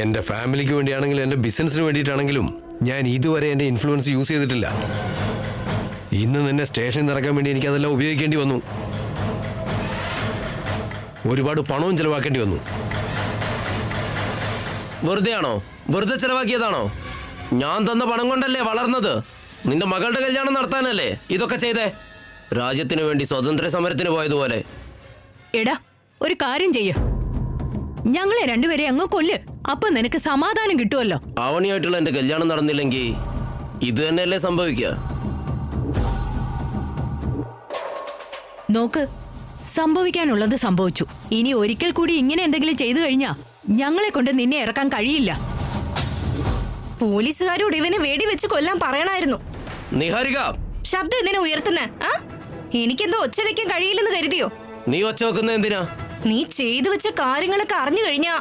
എൻ്റെ ഫാമിലിക്ക് വേണ്ടിയാണെങ്കിലും എൻ്റെ ബിസിനസ്സിന് വേണ്ടിയിട്ടാണെങ്കിലും ഞാൻ ഇതുവരെ എൻ്റെ ഇൻഫ്ലുവൻസ് യൂസ് ചെയ്തിട്ടില്ല. ഇന്ന് നിന്നെ സ്റ്റേഷനിൽ നിറക്കാൻ വേണ്ടി എനിക്കതെല്ലാം ഉപയോഗിക്കേണ്ടി വന്നു. ഒരുപാട് പണവും ചെലവാക്കേണ്ടി വന്നു. വെറുതെ ആണോ? വെറുതെ ചെലവാക്കിയതാണോ? ഞാൻ തന്ന പണം കൊണ്ടല്ലേ വളർന്നത്. നിന്റെ മകളുടെ കല്യാണം നടത്താനല്ലേ ഇതൊക്കെ ചെയ്തേ. രാജ്യത്തിന് വേണ്ടി സ്വാതന്ത്ര്യ സമരത്തിന് പോയതുപോലെ. എടാ, ഒരു കാര്യം ചെയ്യ, ഞങ്ങളെ രണ്ടുപേരെ അങ്ങ് കൊല്ല്. അപ്പൊ നിനക്ക് സമാധാനം കിട്ടുമല്ലോ. ആവണിയായിട്ടുള്ള എന്റെ കല്യാണം നടന്നില്ലെങ്കിൽ ഇത് തന്നെയല്ലേ സംഭവിക്കുക. നോക്ക്, സംഭവിക്കാനുള്ളത് സംഭവിച്ചു. ഇനി ഒരിക്കൽ കൂടി ഇങ്ങനെ എന്തെങ്കിലും ചെയ്തു കഴിഞ്ഞാ ഞങ്ങളെ കൊണ്ട് നിന്നെ ഇറക്കാൻ കഴിയില്ല. പോലീസുകാരോട് ഇവനെ വെടിവെച്ച് കൊല്ലാൻ പറയണായിരുന്നു. നിഹാരിക, ശബ്ദം എന്തിനാ ഉയർത്തുന്നേ? എനിക്കെന്തോ ഒച്ച വെക്കാൻ കഴിയില്ലെന്ന് കരുതിയോ? നീ ഒച്ച വെക്കുന്ന എന്തിനാ? നീ ചെയ്തു വെച്ച കാര്യങ്ങളൊക്കെ അറിഞ്ഞു കഴിഞ്ഞാ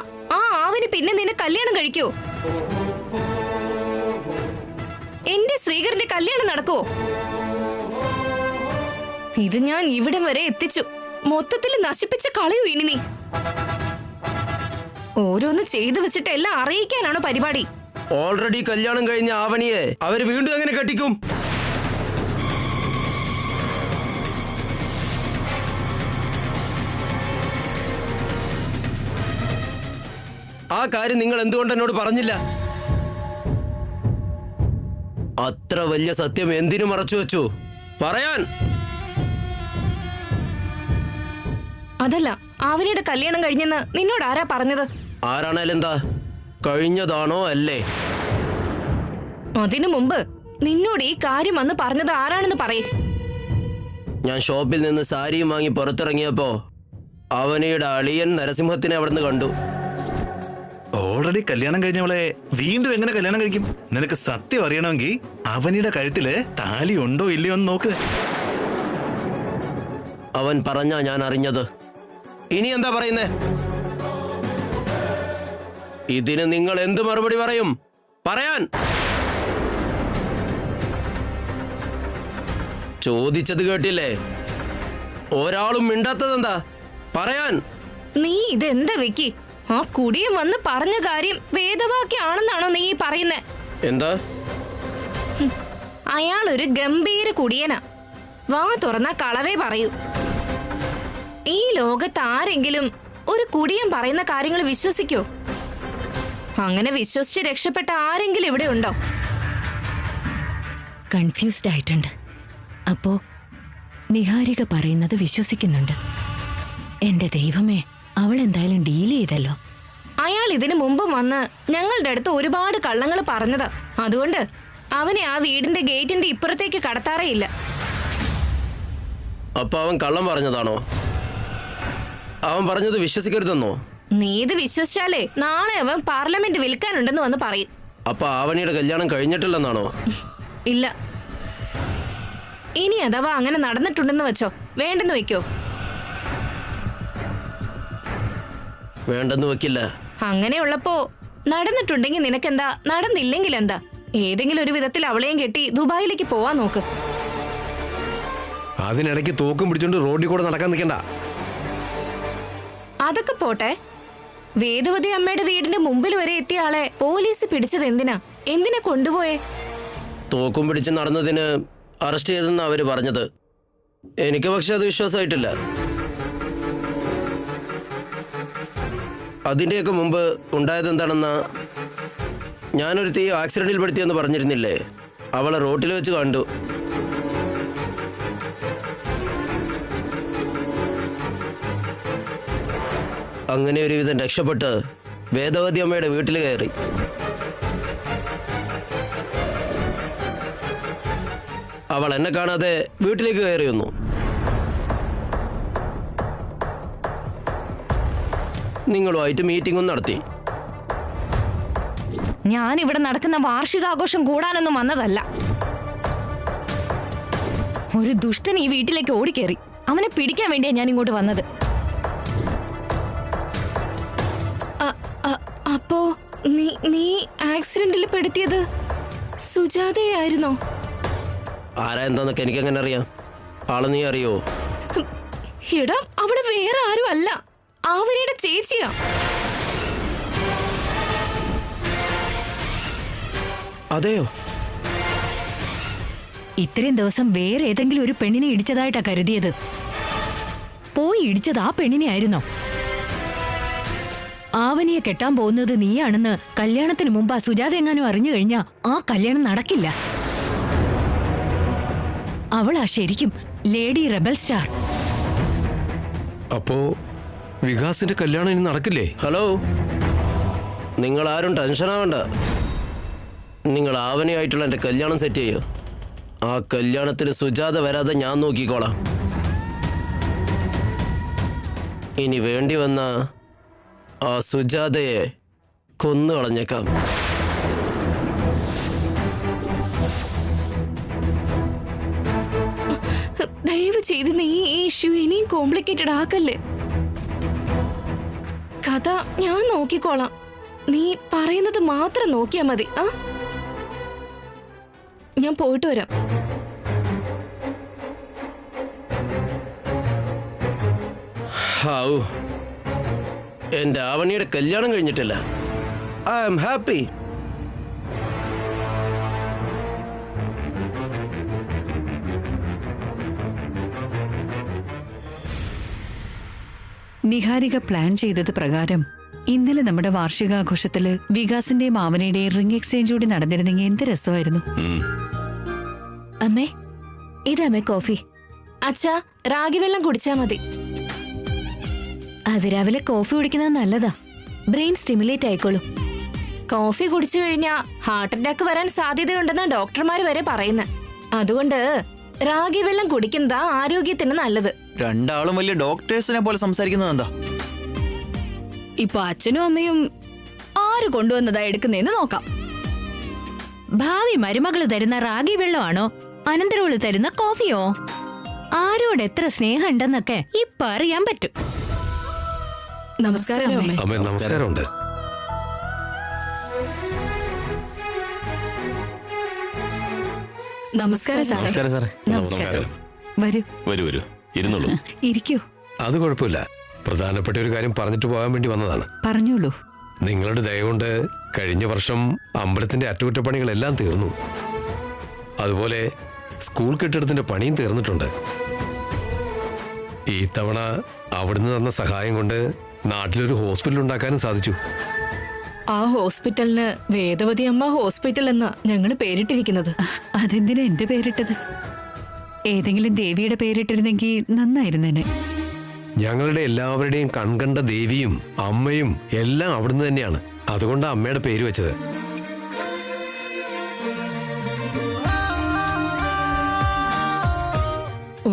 അവന് പിന്നെ നിന്നെ കല്യാണം കഴിക്കോ? എന്റെ ശ്രീകരന്റെ കല്യാണം നടക്കുവോ? ഇത് ഞാൻ ഇവിടെ വരെ എത്തിച്ചു. മൊത്തത്തിൽ നശിപ്പിച്ച കളയൂ ഇനി നീ. ഓരോന്ന് ചെയ്തു വെച്ചിട്ട് എല്ലാം അറിയിക്കാനാണോ പരിപാടി? ഓൾറെഡി കല്യാണം കഴിഞ്ഞ ആവണിയെ അവര് വീണ്ടും എങ്ങനെ കെട്ടിക്കും? ആ കാര്യം നിങ്ങൾ എന്തുകൊണ്ട് എന്നോട് പറഞ്ഞില്ല? അത്ര വലിയ സത്യം എന്തിനു മറച്ചു വെച്ചു? പറയാൻ. അതല്ല, അവനിയുടെ കല്യാണം കഴിഞ്ഞെന്ന് നിന്നോട് ആരാ പറഞ്ഞത്? ആരാണേലും എന്താ, കഴിഞ്ഞതാണോ അല്ലേ? അതിനു മുമ്പ് നിന്നോട് ഈ കാര്യം അന്ന് പറഞ്ഞത് ആരാണെന്ന് പറയേ. ഞാൻ ഷോപ്പിൽ നിന്ന് സാരിയും വാങ്ങി പുറത്തിറങ്ങിയപ്പോ അവനിയുടെ അളിയൻ നരസിംഹത്തിനെ അവിടുന്ന് കണ്ടു. ഓൾറെഡി കല്യാണം കഴിഞ്ഞവളെ വീണ്ടും എങ്ങനെ കല്യാണം കഴിക്കും? നിനക്ക് സത്യം അറിയണമെങ്കിൽ അവനിയുടെ കഴുത്തില് താലി ഉണ്ടോ ഇല്ലയോ എന്ന് നോക്ക്. അവൻ പറഞ്ഞാ ഞാൻ അറിഞ്ഞത്. ഇനി എന്താ പറയുന്നേ? ഇതിന് നിങ്ങൾ എന്ത് മറുപടി പറയും? പറയാൻ. ചോദിച്ചത് കേട്ടില്ലേ? ഒരാളും മിണ്ടാത്തതെന്താ? പറയാൻ. നീ ഇതെന്താ വെക്കി? ആ കുടിയും വന്ന് പറഞ്ഞ കാര്യം വേദവാക്യാണെന്നാണോ നീ പറയുന്നേ? എന്താ? അയാളൊരു ഗംഭീര കുടിയനാ. വാ തുറന്ന കളവേ പറയൂ. ഈ ലോകത്ത് ആരെങ്കിലും ഒരു കുടിയൻ പറയുന്ന കാര്യങ്ങൾ വിശ്വസിക്കോ? അങ്ങനെ വിശ്വസിച്ച് രക്ഷപ്പെട്ട ആരെങ്കിലും ഇവിടെ ഉണ്ടോ? കൺഫ്യൂസ്ഡ് ആയിട്ടുണ്ട്. അപ്പോ നിഹാരിക പറയുന്നത് വിശ്വസിക്കുന്നുണ്ട്. എന്റെ ദൈവമേ, അവൾ എന്തായാലും ഡീൽ ചെയ്തല്ലോ. അയാൾ ഇതിനു മുമ്പും വന്ന് ഞങ്ങളുടെ അടുത്ത് ഒരുപാട് കള്ളങ്ങൾ പറഞ്ഞത്. അതുകൊണ്ട് അവനെ ആ വീടിന്റെ ഗേറ്റിന്റെ ഇപ്പുറത്തേക്ക് കടത്താറേ ഇല്ല. അപ്പൊ അവൻ കള്ളം പറഞ്ഞതാണോ? അവൻ പറഞ്ഞത് വിശ്വസിക്കരുതെന്നോ? നീ ഇത് വിശ്വസിച്ചാലേ നാളെ അവൻ പാർലമെന്റ് വിൽക്കാനുണ്ടെന്ന് വന്ന് പറയും. അപ്പൊ ആവണിയുടെ കല്യാണം കഴിഞ്ഞിട്ടില്ലെന്നാണോ? ഇല്ല. ഇനി അഥവാ അങ്ങനെ നടന്നിട്ടുണ്ടെന്ന് വെച്ചോ, വേണ്ടെന്ന് വെക്കോ? വേണ്ടെന്ന് വെക്കില്ല. അങ്ങനെയുള്ളപ്പോ നടന്നിട്ടുണ്ടെങ്കിൽ നിനക്കെന്താ, നടന്നില്ലെങ്കിൽ എന്താ? ഏതെങ്കിലും ഒരു വിധത്തിൽ അവളെയും കെട്ടി ദുബായിലേക്ക് പോവാൻ നോക്ക്. അതിനിടയ്ക്ക് തോക്കും പിടിച്ചോണ്ട് റോഡിൽ കൂടെ നടക്കാൻ നിൽക്കണ്ട. അതൊക്കെ പോട്ടെ, വേദവതി അമ്മയുടെ വീടിന്റെ മുമ്പിൽ വരെ എത്തിയ ആളെ പോലീസ് പിടിച്ചത് എന്തിനാ? എന്തിനാ കൊണ്ടുപോയേ? തോക്കും പിടിച്ച് നടന്നതിന് അറസ്റ്റ് ചെയ്തെന്നാ അവര് പറഞ്ഞത്. എനിക്ക് പക്ഷെ അത് വിശ്വാസമായിട്ടില്ല. അതിൻ്റെയൊക്കെ മുമ്പ് ഉണ്ടായത് എന്താണെന്നാ, ഞാനൊരു തീ ആക്സിഡന്റിൽ പെടുത്തിയെന്ന് പറഞ്ഞിരുന്നില്ലേ? അവളെ റോട്ടിൽ വെച്ച് കണ്ടു. അങ്ങനെ ഒരുവിധം രക്ഷപ്പെട്ട് വേദവതി അമ്മയുടെ വീട്ടിൽ കയറി. അവൾ എന്നെ കാണാതെ വീട്ടിലേക്ക് കയറി വന്നു. നിങ്ങളുമായിട്ട് മീറ്റിംഗും നടത്തി. ഞാൻ ഇവിടെ നടക്കുന്ന വാർഷികാഘോഷം കൂടാനൊന്നും വന്നതല്ല. ഒരു ദുഷ്ടൻ ഈ വീട്ടിലേക്ക് ഓടിക്കേറി. അവനെ പിടിക്കാൻ വേണ്ടിയാ ഞാൻ ഇങ്ങോട്ട് വന്നത്. അപ്പോ നീ ആക്സിഡന്റിൽ പെടുത്തിയത് സുജാതയായിരുന്നോ? ആരാ എന്താന്നൊക്കെ എനിക്കെങ്ങനെ അറിയാം? ആള് നീ അറിയോ? എടാ, അവിടെ വേറെ ആരും അല്ല, ആവനിയുടെ ചേച്ചിയാ. അതെയോ? ഇത്രയും ദിവസം വേറെ ഏതെങ്കിലും ഒരു പെണ്ണിനെ ഇടിച്ചതായിട്ടാ കരുതിയത്. പോയി ഇടിച്ചത് ആ പെണ്ണിനെ ആയിരുന്നോ? ആവനിയെ കെട്ടാൻ പോകുന്നത് നീയാണെന്ന് കല്യാണത്തിന് മുമ്പ് ആ സുജാത എങ്ങാനും അറിഞ്ഞു കഴിഞ്ഞാ ആ കല്യാണം നടക്കില്ല. അവളാ ശരിക്കും ലേഡി റെബൽ സ്റ്റാർ. അപ്പോ വികാസിന്റെ കല്യാണം ഇനി നടക്കില്ലേ? ഹലോ, നിങ്ങൾ ആരും ടെൻഷനാവണ്ട. നിങ്ങൾ ആവനയായിട്ടുള്ള എൻ്റെ കല്യാണം സെറ്റ് ചെയ്യൂ. ആ കല്യാണത്തിന് സുജാത വരാതെ ഞാൻ നോക്കിക്കോളാം. ഇനി വേണ്ടി വന്ന ആ സുജാതയെ കൊന്നു കളഞ്ഞേക്കാം. ദയവ് ചെയ്ത് നീ ഈ ഇഷ്യൂ ഇനിയും കോംപ്ലിക്കേറ്റഡ് ആക്കല്ലേ. കഥ ഞാൻ നോക്കിക്കോളാം. നീ പറയുന്നത് മാത്രം നോക്കിയാ മതി. ആ, ഞാൻ പോയിട്ട് വരാം. ഹാവൂ, എൻ്റെ ആവണിയുടെ കല്യാണം കഴിഞ്ഞിട്ടില്ല. I am happy. Niharika plan ചെയ്തത് പ്രകാരം ഇന്നലെ നമ്മുടെ വാർഷികാഘോഷത്തില് വികാസിന്റെയും ആവനയുടെയും റിംഗ് എക്സ്ചേഞ്ച് കൂടി നടന്നിരുന്നെങ്കിൽ എന്ത് രസമായിരുന്നു. അമ്മേ, ഇതമ്മേ കോഫി. അച്ഛാ, റാഗി വെള്ളം കുടിച്ചാ മതി. അതിരാവിലെ കോഫി കുടിക്കുന്നത് നല്ലതാ. ബ്രെയിൻ സ്റ്റിമുലേറ്റ് ആയിക്കോളും. കോഫി കുടിച്ചു കഴിഞ്ഞാ ഹാർട്ട് അറ്റാക്ക് വരാൻ സാധ്യതയുണ്ടെന്ന് ഡോക്ടർമാര് വരെ പറയുന്നത്. അതുകൊണ്ട് റാഗി വെള്ളം കുടിക്കുന്നതാ ആരോഗ്യത്തിന് നല്ലത്. രണ്ടാളും വലിയ ഡോക്ടേഴ്സിനെ പോലെ സംസാരിക്കുന്നത് എന്താ? ഇപ്പൊ അച്ഛനും അമ്മയും ആര് കൊണ്ടുവന്നതാ എടുക്കുന്നതെന്ന് നോക്കാം. ഭാവി മരുമകള് തരുന്ന റാഗി വെള്ളമാണോ അനന്തരവള് തരുന്ന കോഫിയോ? ആരോട് എത്ര സ്നേഹം ഉണ്ടെന്നൊക്കെ ഇപ്പൊ അറിയാൻ പറ്റും. നമസ്കാരം അമ്മേ. അമ്മേ നമസ്കാരമുണ്ട്. നമസ്കാരം സാറേ. നമസ്കാരം സാറേ. നമസ്കാരം. വരൂ വരൂ വരൂ, ഇരുന്നുള്ളൂ. ഇരിക്കൂ. അത് കുഴപ്പമില്ല. പ്രധാനപ്പെട്ട ഒരു കാര്യം പറഞ്ഞിട്ട് പോകാൻ വേണ്ടി വന്നതാണ്. പറഞ്ഞോളൂ. നിങ്ങളുടെ ദയ കൊണ്ട് കഴിഞ്ഞ വർഷം അമ്പലത്തിന്റെ അറ്റകുറ്റപ്പണികളെല്ലാം തീർന്നു. അതുപോലെ സ്കൂൾ കെട്ടിടത്തിന്റെ പണിയും തീർന്നിട്ടുണ്ട്. ഈ തവണ അവിടുന്ന് തന്ന സഹായം കൊണ്ട് നാട്ടിലൊരു ഹോസ്പിറ്റൽ ഉണ്ടാക്കാനും സാധിച്ചു. ആ ഹോസ്പിറ്റലിന് വേദവതി അമ്മ ഹോസ്പിറ്റൽ എന്നാ ഞങ്ങള് പേരിട്ടിരിക്കുന്നത്. അതെന്തിനാ എന്റെ പേരിട്ടത്? ഏതെങ്കിലും ദേവിയുടെ പേരിട്ടിരുന്നെങ്കിൽ നന്നായിരുന്നേനെ. ഞങ്ങളുടെ എല്ലാവരുടെയും കൺകണ്ട ദേവിയും അമ്മയും എല്ലാം അവിടുന്ന് തന്നെയാണ്. അതുകൊണ്ട് അമ്മയുടെ പേര് വെച്ചത്.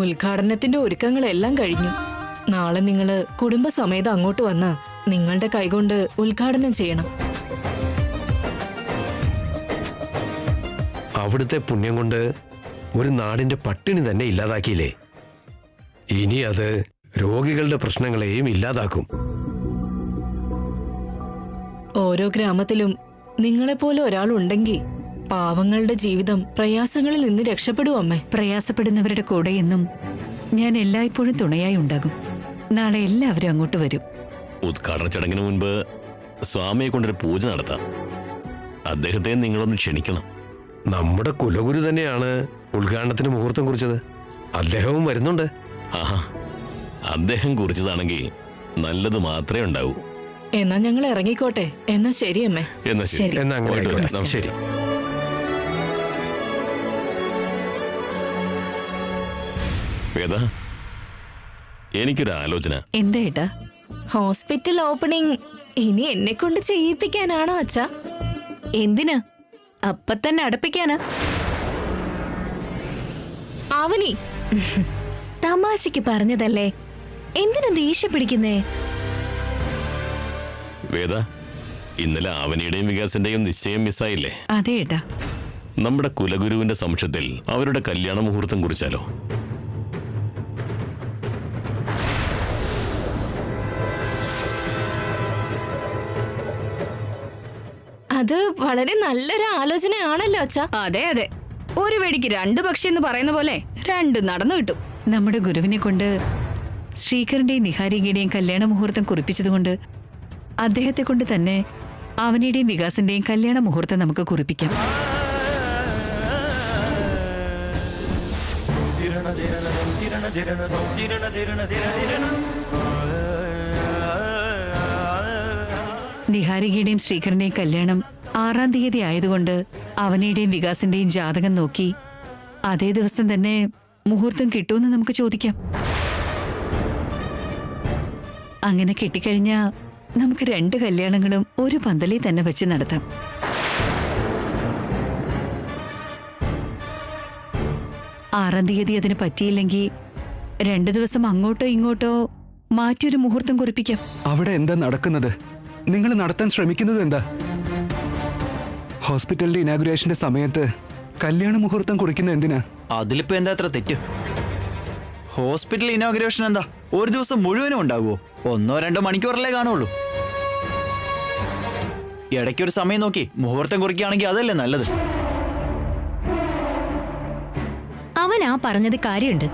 ഉദ്ഘാടനത്തിന്റെ ഒരുക്കങ്ങളെല്ലാം കഴിഞ്ഞു. നാളെ നിങ്ങള് കുടുംബസമേതം അങ്ങോട്ട് വന്ന് നിങ്ങളുടെ കൈകൊണ്ട് ഉദ്ഘാടനം ചെയ്യണം. അവിടുത്തെ പുണ്യം കൊണ്ട് ഒരു നാടിന്റെ പട്ടിണി തന്നെ ഇല്ലാതാക്കിയില്ലേ? ഇനി അത് രോഗികളുടെ പ്രശ്നങ്ങളെയും ഇല്ലാതാക്കും. ഓരോ ഗ്രാമത്തിലും നിങ്ങളെപ്പോലെ ഒരാളുണ്ടെങ്കിൽ പാവങ്ങളുടെ ജീവിതം പ്രയാസങ്ങളിൽ നിന്ന് രക്ഷപ്പെടും അമ്മേ. പ്രയാസപ്പെടുന്നവരുടെ കൂടെ എന്നും ഞാൻ എല്ലായ്പ്പോഴും തുണയായി ഉണ്ടാകും. നാളെ എല്ലാവരും അങ്ങോട്ട് വരും. ഉദ്ഘാടന ചടങ്ങിന് മുൻപ് സ്വാമിയെ കൊണ്ടൊരു പൂജ നടത്താം. അദ്ദേഹത്തെ നിങ്ങളൊന്ന് ക്ഷണിക്കണം. നമ്മുടെ കുലഗുരു തന്നെയാണ് ഉദ്ഘാടനത്തിന് മുഹൂർത്തം കുറിച്ചത്. അദ്ദേഹവും വരുന്നുണ്ട്. ആഹാ, അദ്ദേഹം കുറിച്ചതാണെങ്കിൽ നല്ലത് മാത്രമേ ഉണ്ടാവൂ. എന്നാ ഞങ്ങൾ ഇറങ്ങിക്കോട്ടെ. എന്നാ ശരി അമ്മേ. എന്നാ ശരി. എന്നാ അങ്ങനെ പോയിട്ട് വരാം. ആയിക്കോട്ടെ. ശരി. വേദ, എനിക്കൊരു ആലോചന. എന്താ ഏട്ടാ? ഹോസ്പിറ്റൽ ഓപ്പണിംഗ് ഇനി എന്നെ കൊണ്ട് ചെയ്യിപ്പിക്കാനാണോ അച്ഛാ? എന്തിനാ? അപ്പൊ തന്നെ അടപ്പിക്കാനാ? ആവനി, തമാശക്ക് പറഞ്ഞതല്ലേ, എന്തിനാ ദേഷ്യം പിടിക്കുന്നേ? വേദ, ഇന്നലെ ആവനിയുടെയും വികാസിന്റെയും നിശ്ചയം മിസ്സായില്ലേ? അതെ ഏട്ടാ. നമ്മുടെ കുലഗുരുവിന്റെ സമക്ഷത്തിൽ അവരുടെ കല്യാണ മുഹൂർത്തം കുറിച്ചാലോ? അത് വളരെ നല്ലൊരു ആലോചനയാണല്ലോ അച്ഛാ. അതെ അതെ, ഒരു വെടിക്ക് രണ്ട് പക്ഷി എന്ന് പറയുന്ന പോലെ രണ്ടും നടന്നു കിട്ടും. നമ്മുടെ ഗുരുവിനെ കൊണ്ട് ശ്രീകറിന്റെയും നിഹാരികയുടെയും കല്യാണ മുഹൂർത്തം കുറിപ്പിച്ചതുകൊണ്ട് അദ്ദേഹത്തെ കൊണ്ട് തന്നെ അവനുടെയും വികാസിന്റെയും കല്യാണ മുഹൂർത്തം നമുക്ക് കുറിപ്പിക്കാം. നിഹാരികയുടെയും ശ്രീകറിന്റെയും കല്യാണം 6-ാം തീയതി ആയതുകൊണ്ട് അവനയുടെയും വികാസിന്റെയും ജാതകം നോക്കി അതേ ദിവസം തന്നെ മുഹൂർത്തം കിട്ടുമെന്ന് നമുക്ക് ചോദിക്കാം. അങ്ങനെ കിട്ടിക്കഴിഞ്ഞാ നമുക്ക് 2 കല്യാണങ്ങളും ഒരു പന്തലിൽ തന്നെ വെച്ച് നടത്താം. ആറാം തീയതി അതിന് പറ്റിയില്ലെങ്കിൽ 2 ദിവസം അങ്ങോട്ടോ ഇങ്ങോട്ടോ മാറ്റിയൊരു മുഹൂർത്തം കുറിപ്പിക്കാം. അവിടെ എന്താ നടക്കുന്നത്? നിങ്ങൾ നടത്താൻ ശ്രമിക്കുന്നത് എന്താ? ഹോസ്പിറ്റലിന്റെ ഇനാഗുറേഷന്റെ സമയത്ത് കല്യാണ മുഹൂർത്തം കുറിക്കുന്ന എന്തിനാ? അതിലിപ്പോ എന്താ അത്ര തെറ്റ്? ഹോസ്പിറ്റൽ ഇനോഗ്രേഷൻ എന്താ ഒരു ദിവസം മുഴുവനും ഉണ്ടാകുമോ? 1-2 മണിക്കൂറല്ലേ കാണുള്ളൂ. ഇടയ്ക്കൊരു സമയം നോക്കി മുഹൂർത്തം കുറിക്കുകയാണെങ്കിൽ അതല്ലേ നല്ലത്. അവൻ ആ പറഞ്ഞത് കാര്യമുണ്ട്.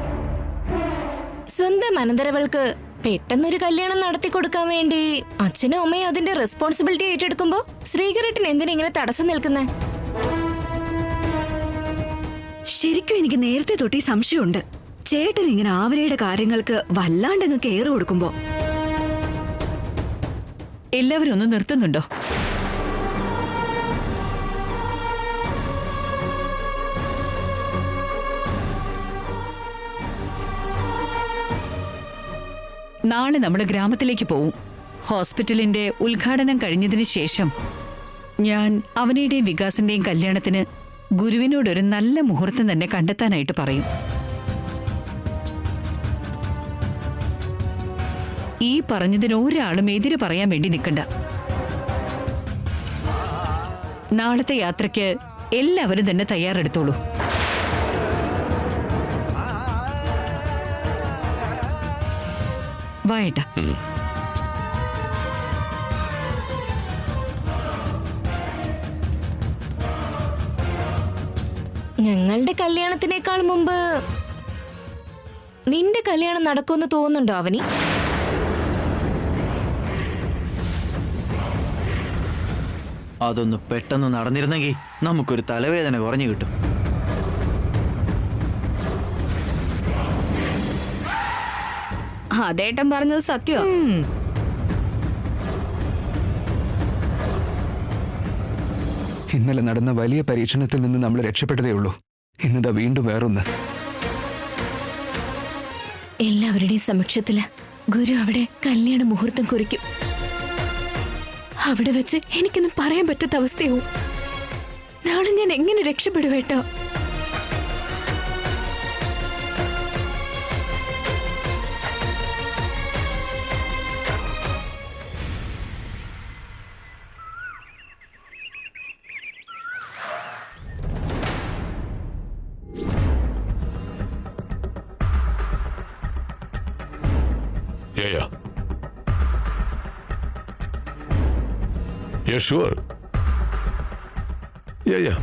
സ്വന്തം അനന്തരവൾക്ക് പെട്ടെന്നൊരു കല്യാണം നടത്തി കൊടുക്കാൻ വേണ്ടി അച്ഛനും അമ്മയും അതിന്റെ റെസ്പോൺസിബിലിറ്റി ഏറ്റെടുക്കുമ്പോ ശ്രീകരേട്ടൻ എന്തിനാ ഇങ്ങനെ തടസ്സം നിൽക്കുന്നേ? ശരിക്കും എനിക്ക് നേരത്തെ തൊട്ടേ സംശയമുണ്ട്. ചേട്ടൻ ഇങ്ങനെ ആവനയുടെ കാര്യങ്ങൾക്ക് വല്ലാണ്ടങ്ങ് കെയർ കൊടുക്കുമ്പോ. എല്ലാവരും ഒന്ന് നിർത്തുന്നുണ്ടോ? നാളെ നമ്മൾ ഗ്രാമത്തിലേക്ക് പോവും. ഹോസ്പിറ്റലിന്റെ ഉദ്ഘാടനം കഴിഞ്ഞതിന് ശേഷം ഞാൻ അവനയുടെയും വികാസിന്റെയും കല്യാണത്തിന് ഗുരുവിനോടൊരു നല്ല മുഹൂർത്തം തന്നെ കണ്ടെത്താനായിട്ട് പറയും. ഈ പറഞ്ഞതിന് ഒരാളും എതിര് പറയാൻ വേണ്ടി നിൽക്കണ്ട. നാളത്തെ യാത്രയ്ക്ക് എല്ലാവരും തന്നെ തയ്യാറെടുത്തോളൂ. വായേട്ടാ. ഞങ്ങളുടെ കല്യാണത്തിനേക്കാൾ മുമ്പ് നിന്റെ കല്യാണം നടക്കുമെന്ന് തോന്നുന്നുണ്ടോ അവനി? അതൊന്ന് പെട്ടെന്ന് നടന്നിരുന്നെങ്കിൽ നമുക്കൊരു തലവേദന കുറഞ്ഞു കിട്ടും. അതേട്ടൻ പറഞ്ഞത് സത്യമാ. ഇന്നലെ നടന്ന വലിയ പരീക്ഷണത്തിൽ നിന്ന് നമ്മൾ രക്ഷപ്പെട്ടതേ ഉള്ളൂ. ഇന്നതാ വീണ്ടും വേറൊന്ന്. എല്ലാവരുടെയും സമക്ഷത്തില് ഗുരു അവിടെ കല്യാണ മുഹൂർത്തം കുറിക്കും. അവിടെ വെച്ച് എനിക്കൊന്നും പറയാൻ പറ്റാത്ത അവസ്ഥയാവും. നാളെ ഞാൻ എങ്ങനെ രക്ഷപ്പെടുവേട്ടോ? Yeah. Yeah, sure. Yeah.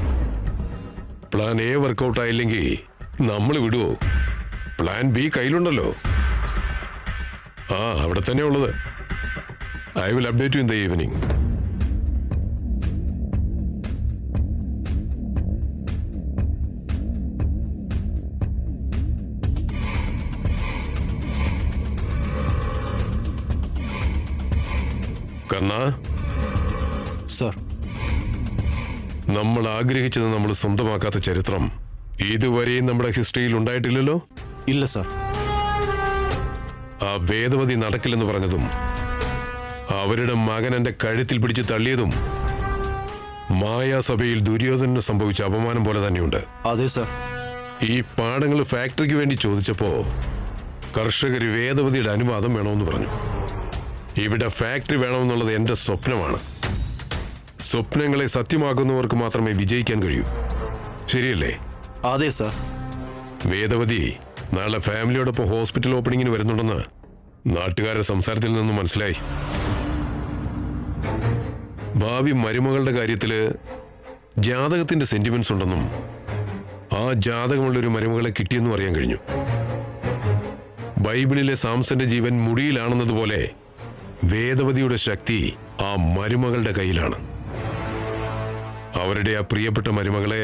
Plan A work out ആയില്ലെങ്കിൽ നമ്മൾ വിടുവോ? പ്ലാൻ ബി കയ്യിലുണ്ടല്ലോ. അവിടെ തന്നെ ഉള്ളത്. I will update you in the evening. Karna, sir, നമ്മൾ ആഗ്രഹിച്ചത് നമ്മൾ സ്വന്തമാക്കാത്ത ചരിത്രം ഇതുവരെയും നമ്മുടെ ഹിസ്റ്ററിയിൽ ഉണ്ടായിട്ടില്ലല്ലോ. ഇല്ല സർ. ആ വേദവതി നടക്കില്ലെന്ന് പറഞ്ഞതും അവരുടെ മകൻ എന്റെ കഴുത്തിൽ പിടിച്ച് തള്ളിയതും മായാസഭയിൽ ദുര്യോധനന് സംഭവിച്ച അപമാനം പോലെ തന്നെയുണ്ട്. അതെ സർ. ഈ പാടങ്ങൾ ഫാക്ടറിക്ക് വേണ്ടി ചോദിച്ചപ്പോ കർഷകർ വേദവതിയുടെ അനുവാദം വേണമെന്ന് പറഞ്ഞു. ഇവിടെ ഫാക്ടറി വേണമെന്നുള്ളത് എന്റെ സ്വപ്നമാണ്. സ്വപ്നങ്ങളെ സത്യമാക്കുന്നവർക്ക് മാത്രമേ വിജയിക്കാൻ കഴിയൂ. ശരിയല്ലേ? അതെ സർ. വേദവതി നാളെ ഫാമിലിയോടൊപ്പം ഹോസ്പിറ്റൽ ഓപ്പണിങ്ങിന് വരുന്നുണ്ടെന്ന് നാട്ടുകാരുടെ സംസാരത്തിൽ നിന്നും മനസ്സിലായി. ഭാവി മരുമകളുടെ കാര്യത്തില് ജാതകത്തിന്റെ സെന്റിമെന്റ്സ് ഉണ്ടെന്നും ആ ജാതകമുള്ളൊരു മരുമകളെ കിട്ടിയെന്നും അറിയാൻ കഴിഞ്ഞു. ബൈബിളിലെ സാംസന്റെ ജീവൻ മുടിയിലാണെന്നതുപോലെ വേദവതിയുടെ ശക്തി ആ മരുമകളുടെ കയ്യിലാണ്. അവരുടെ ആ പ്രിയപ്പെട്ട മരുമകളെ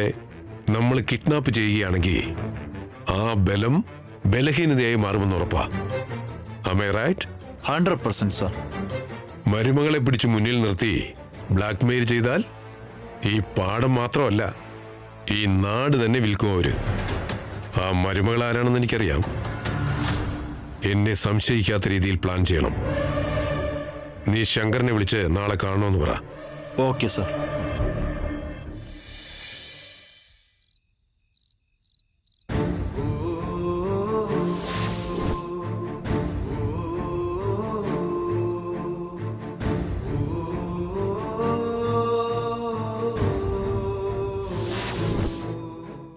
നമ്മൾ കിഡ്നാപ്പ് ചെയ്യുകയാണെങ്കിൽ ആ ബലം ബലഹീനതയായി മാറുമെന്ന് ഉറപ്പാ. Am I right? 100% സർ. മരുമകളെ പിടിച്ച് മുന്നിൽ നിർത്തി ബ്ലാക്ക്മെയിൽ ചെയ്താൽ ഈ പാടം മാത്രമല്ല, ഈ നാട് തന്നെ വിൽക്കും അവര്. ആ മരുമകൾ ആരാണെന്ന് എനിക്കറിയാം. എന്നെ സംശയിക്കാത്ത രീതിയിൽ പ്ലാൻ ചെയ്യണം. നീ ശങ്കറിനെ വിളിച്ച് നാളെ കാണണമെന്ന് പറ. Okay sir.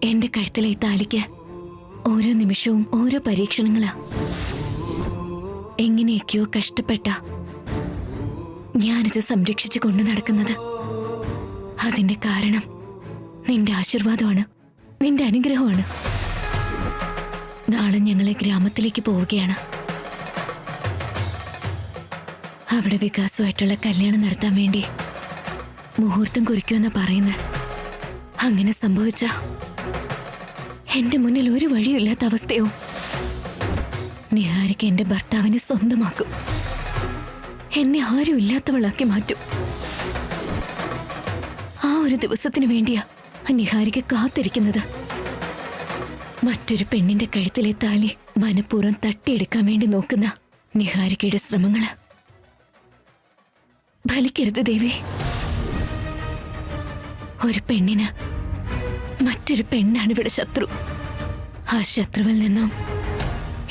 എന്റെ കഴുത്തിലെ ഈ താലിക്ക് ഓരോ നിമിഷവും ഓരോ പരീക്ഷണങ്ങളാ. എങ്ങനെയൊക്കെയോ കഷ്ടപ്പെട്ട ഞാനിത് സംരക്ഷിച്ചു കൊണ്ടു നടക്കുന്നത്. അതിന്റെ കാരണം നിന്റെ ആശീർവാദമാണ്, നിന്റെ അനുഗ്രഹമാണ്. നാളെ ഞങ്ങളെ ഗ്രാമത്തിലേക്ക് പോവുകയാണ്. അവിടെ വികാസമായിട്ടുള്ള കല്യാണം നടത്താൻ വേണ്ടി മുഹൂർത്തം കുറിക്കുമെന്നാ പറയുന്നത്. അങ്ങനെ സംഭവിച്ച എന്റെ മുന്നിൽ ഒരു വഴിയില്ലാത്ത അവസ്ഥയോ. നിഹാരിക്ക് എന്റെ ഭർത്താവിനെ സ്വന്തമാക്കും. എന്നെ ആരും ഇല്ലാത്തവളാക്കി മാറ്റും. ആ ഒരു ദിവസത്തിന് വേണ്ടിയാ നിഹാരിക്ക് കാത്തിരിക്കുന്നത്. മറ്റൊരു പെണ്ണിന്റെ കഴുത്തിലെ താലി മനഃപൂർവ്വം തട്ടിയെടുക്കാൻ വേണ്ടി നോക്കുന്ന നിഹാരിക്കയുടെ ശ്രമങ്ങള് ഫലിക്കരുത് ദേവി. ഒരു പെണ്ണിന് മറ്റൊരു പെണ്ണാണ് ഇവിടെ ശത്രു. ആ ശത്രുവിൽ നിന്നും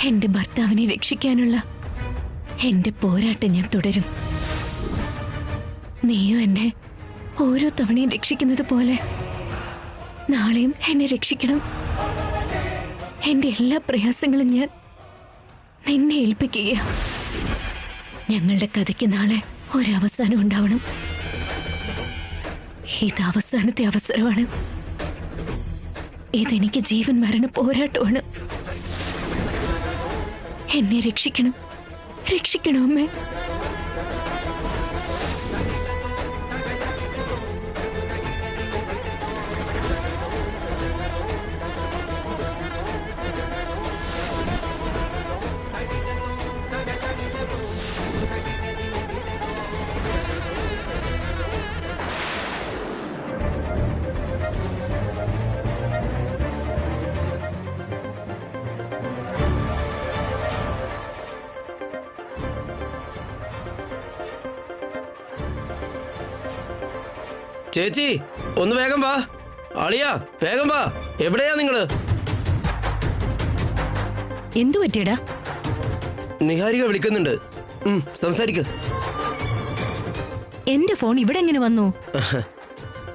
എന്റെ ഭർത്താവിനെ രക്ഷിക്കാനുള്ള എന്റെ പോരാട്ടം ഞാൻ തുടരും. നീയും എന്നെ ഓരോ തവണയും രക്ഷിക്കുന്നത് പോലെ നാളെയും എന്നെ രക്ഷിക്കണം. എന്റെ എല്ലാ പ്രയാസങ്ങളും ഞാൻ നിന്നെ ഏൽപ്പിക്കുക. ഞങ്ങളുടെ കഥയ്ക്ക് നാളെ ഒരവസാനം ഉണ്ടാവണം. ഇത് അവസാനത്തെ അവസരമാണ്. ഇതെനിക്ക് ജീവൻ മരണ പോരാട്ടമാണ്. എന്നെ രക്ഷിക്കണം, രക്ഷിക്കണം അമ്മേ. ചേച്ചി ഒന്ന് വേഗം വാ. അളിയാ വേഗം വാ. എവിടെയാ നിങ്ങള്? എന്തു പറ്റിയടാ? നിഹാരിക വിളിക്കുന്നുണ്ട്. സംസാരിക്ക. എന്റെ ഫോൺ ഇവിടെ എങ്ങനെ വന്നു?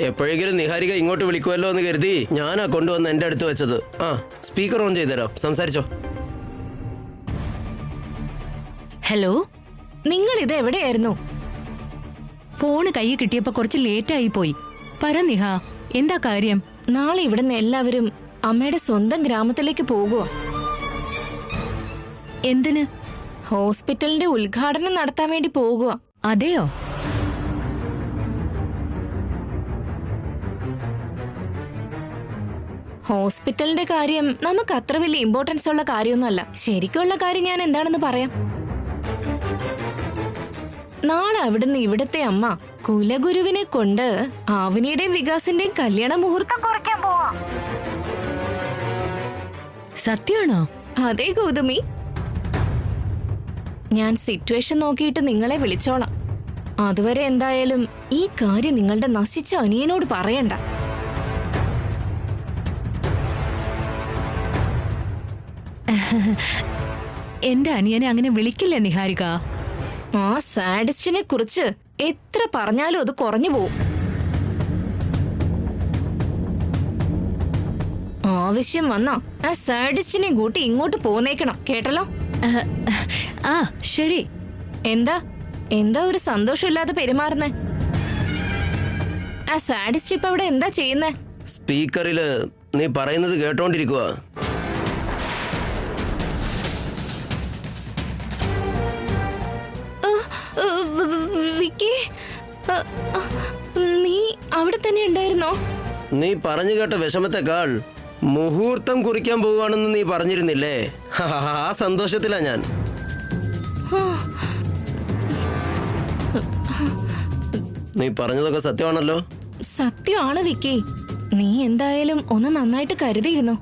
എപ്പോഴെങ്കിലും നിഹാരിക ഇങ്ങോട്ട് വിളിക്കുമല്ലോ എന്ന് കരുതി ഞാനാ കൊണ്ടുവന്ന് എന്റെ അടുത്ത് വെച്ചത്. ആ സ്പീക്കർ ഓൺ ചെയ്തുതരാം, സംസാരിച്ചോ. ഹലോ, നിങ്ങൾ ഇത് എവിടെയായിരുന്നു? ഫോണ് കൈ കിട്ടിയപ്പോ കുറച്ച് ലേറ്റായി പോയി. പറ നിഹ, എന്താ കാര്യം? നാളെ ഇവിടുന്ന് എല്ലാവരും അമ്മയുടെ സ്വന്തം ഗ്രാമത്തിലേക്ക് പോകുക. എന്തിന്? ഹോസ്പിറ്റലിന്റെ ഉദ്ഘാടനം നടത്താൻ വേണ്ടി പോകുക. അതെയോ? ഹോസ്പിറ്റലിന്റെ കാര്യം നമുക്ക് അത്ര വലിയ ഇമ്പോർട്ടൻസ് ഉള്ള കാര്യമൊന്നുമല്ല. ശരിക്കുള്ള കാര്യം ഞാൻ എന്താണെന്ന് പറയാം. നാളെ അവിടുന്ന് ഇവിടത്തെ അമ്മ കുലഗുരുവിനെ കൊണ്ട് ആവനിയുടെയും വികാസിന്റെയും കല്യാണ മുഹൂർത്തം കുറിക്കാൻ പോവാ. സത്യമാണോ? അതെ ഗൗതമി. ഞാൻ സിറ്റുവേഷൻ നോക്കിയിട്ട് നിങ്ങളെ വിളിച്ചോളാം. അതുവരെ എന്തായാലും ഈ കാര്യം നിങ്ങളുടെ നശിച്ച അനിയനോട് പറയണ്ട. എന്റെ അനിയനെ അങ്ങനെ വിളിക്കില്ല നിഹാരിക. ആ സാഡിസ്റ്റിനെ കുറിച്ച് എത്ര പറഞ്ഞാലും അത് കുറഞ്ഞു പോവും. ആവശ്യം വന്നാ ആ സാഡിസ്റ്റിനെ കൂട്ടി ഇങ്ങോട്ട് പോന്നേക്കണം, കേട്ടല്ലോ? ആ ശരി. എന്താ എന്താ ഒരു സന്തോഷമില്ലാതെ പെരുമാറുന്നേ? ആ സാഡിസ്റ്റ് ഇപ്പൊ അവിടെ എന്താ ചെയ്യുന്നേ? സ്പീക്കറില് നീ പറയുന്നത് കേട്ടോണ്ടിരിക്കുക. വിക്കി, നീ അവിടെ തന്നെ ഉണ്ടായിരുന്നോ? നീ പറഞ്ഞു കേട്ട വിഷമത്തെക്കാൾ മുഹൂർത്തം കുറിക്കാൻ പോവുകയാണെന്ന് നീ പറഞ്ഞിരുന്നില്ലേ? ആ സന്തോഷത്തിലാ ഞാൻ. നീ പറഞ്ഞതൊക്കെ സത്യമാണല്ലോ. സത്യമാണ് വിക്കി. നീ എന്തായാലും ഒന്ന് നന്നായിട്ട് കരുതിയിരുന്നോ.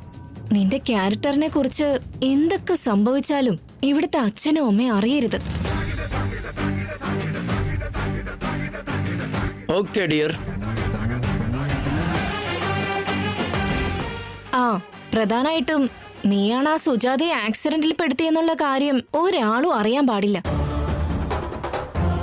നിന്റെ ക്യാരക്ടറിനെ കുറിച്ച് എന്തൊക്കെ സംഭവിച്ചാലും ഇവിടുത്തെ അച്ഛനും അമ്മയും അറിയരുത്. Okay dear. ആ, പ്രധാനമായിട്ടും നീയാണ് ആ സുജാതയെ ആക്സിഡന്റിൽ പെടുത്തിയെന്നുള്ള കാര്യം ഒരാളും അറിയാൻ പാടില്ല.